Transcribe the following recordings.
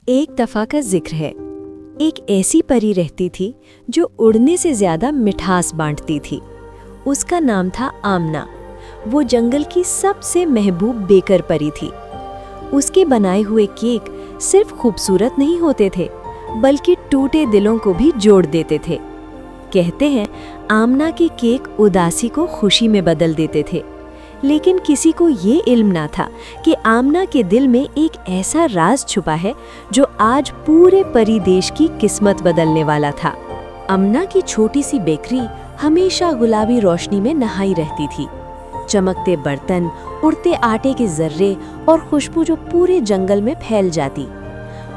ایک دفعہ کا ذکر ہے۔ ایک ایسی پری رہتی تھی جو اڑنے سے زیادہ مٹھاس بانٹتی تھی۔ اس کا نام تھا آمنہ۔ وہ جنگل کی سب سے محبوب بیکر پری تھی۔ اس کے بنائے ہوئے کیک صرف خوبصورت نہیں ہوتے تھے بلکہ ٹوٹے دلوں کو بھی جوڑ دیتے تھے۔ کہتے ہیں آمنہ کے کیک اداسی کو خوشی میں بدل دیتے تھے، لیکن کسی کو یہ علم نہ تھا کہ آمنہ کے دل میں ایک ایسا راز چھپا ہے جو آج پورے پری دیش کی قسمت بدلنے والا تھا۔ آمنہ کی چھوٹی سی بیکری ہمیشہ گلابی روشنی میں نہائی رہتی تھی۔ چمکتے برتن، اڑتے آٹے کے ذرے اور خوشبو جو پورے جنگل میں پھیل جاتی۔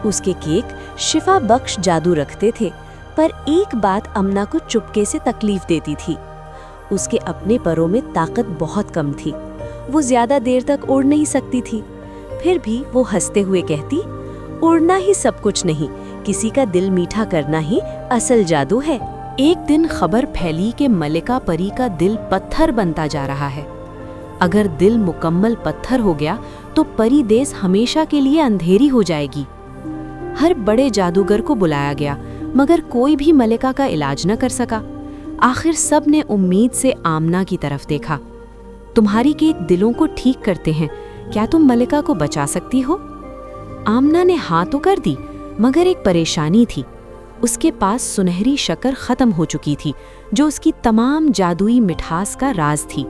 اس کے کیک شفا بخش جادو رکھتے تھے، پر ایک بات آمنہ کو چپکے سے تکلیف دیتی تھی۔ اس کے اپنے پروں میں طاقت بہت کم تھی۔ وہ زیادہ دیر تک اڑ نہیں سکتی تھی۔ پھر بھی وہ ہنستے ہوئے کہتی، اڑنا ہی سب کچھ نہیں، کسی کا دل میٹھا کرنا ہی اصل جادو ہے۔ ایک دن خبر پھیلی کہ ملکہ پری کا دل پتھر بنتا جا رہا ہے۔ اگر دل مکمل پتھر ہو گیا تو پری دیس ہمیشہ کے لیے اندھیری ہو جائے گی۔ ہر بڑے جادوگر کو بلایا گیا، مگر کوئی بھی ملکہ کا علاج نہ کر سکا۔ آخر سب نے امید سے آمنہ کی طرف دیکھا۔ تمہاری کیک دلوں کو ٹھیک کرتے ہیں، کیا تم ملکہ کو بچا سکتی ہو؟ آمنہ نے ہاں تو کر دی، مگر ایک پریشانی تھی۔ اس کے پاس سنہری شکر ختم ہو چکی تھی جو اس کی تمام جادوئی مٹھاس کا راز تھی،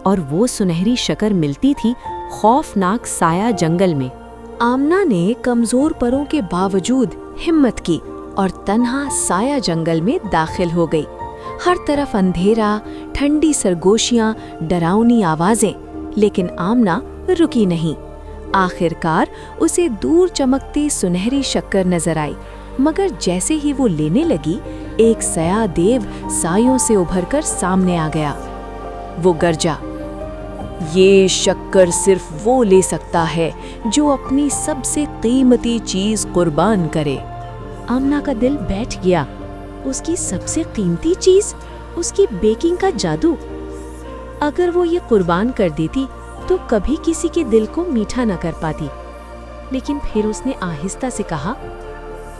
اور وہ سنہری شکر ملتی تھی خوفناک سایہ جنگل میں۔ آمنہ نے کمزور پروں کے باوجود ہمت کی اور تنہا سایہ جنگل میں داخل ہو گئی۔ ہر طرف اندھیرا، ٹھنڈی سرگوشیاں، ڈراؤنی آوازیں، لیکن آمنہ رکی نہیں۔ آخر کار اسے دور چمکتی سنہری شکر نظر آئی، مگر جیسے ہی وہ لینے لگی، ایک سیاہ دیو سایوں سے ابھر کر سامنے آ گیا۔ وہ گرجا، یہ شکر صرف وہ لے سکتا ہے جو اپنی سب سے قیمتی چیز قربان کرے۔ آمنہ کا دل بیٹھ گیا۔ اس کی سب سے قیمتی چیز، اس کی بیکنگ کا جادو۔ اگر وہ یہ قربان کر دیتی تو کبھی کسی کے دل کو میٹھا نہ کر پاتی۔ لیکن پھر اس نے آہستہ سے کہا،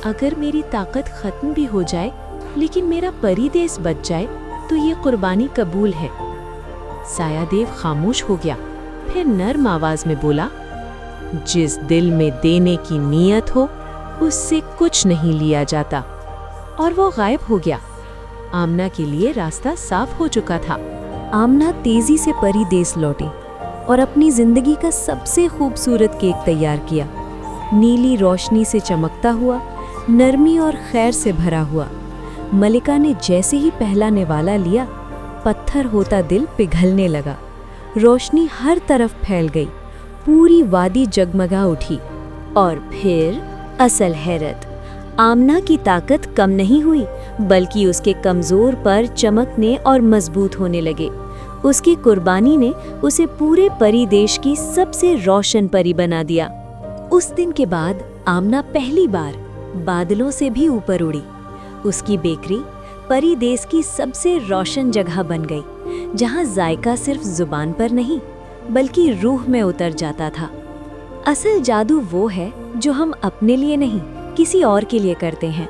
اگر میری طاقت ختم بھی ہو جائے لیکن میرا پری دیس بچ جائے تو یہ قربانی قبول ہے۔ سایہ دیو خاموش ہو گیا، پھر نرم آواز میں بولا، جس دل میں دینے کی نیت ہو اس سے کچھ نہیں لیا جاتا، اور وہ غائب ہو گیا۔ آمنہ کے لیے راستہ صاف ہو چکا تھا۔ آمنہ تیزی سے پری دیس لوٹی اور اپنی زندگی کا سب سے خوبصورت کیک تیار کیا، نیلی روشنی سے چمکتا ہوا، نرمی اور خیر سے بھرا ہوا۔ ملکہ نے جیسے ہی پہلا نوالا لیا، پتھر ہوتا دل پگھلنے لگا۔ روشنی ہر طرف پھیل گئی، پوری وادی جگمگا اٹھی۔ اور پھر اصل حیرت، آمنہ کی طاقت کم نہیں ہوئی بلکہ اس کے کمزور پر چمکنے اور مضبوط ہونے لگے۔ اس کی قربانی نے اسے پورے پری دیش کی سب سے روشن پری بنا دیا۔ اس دن کے بعد آمنہ پہلی بار بادلوں سے بھی اوپر اڑی۔ اس کی بیکری پری دیس کی سب سے روشن جگہ بن گئی، جہاں ذائقہ صرف زبان پر نہیں بلکہ روح میں اتر جاتا تھا۔ اصل جادو وہ ہے جو ہم اپنے لیے نہیں، کسی اور کے لیے کرتے ہیں۔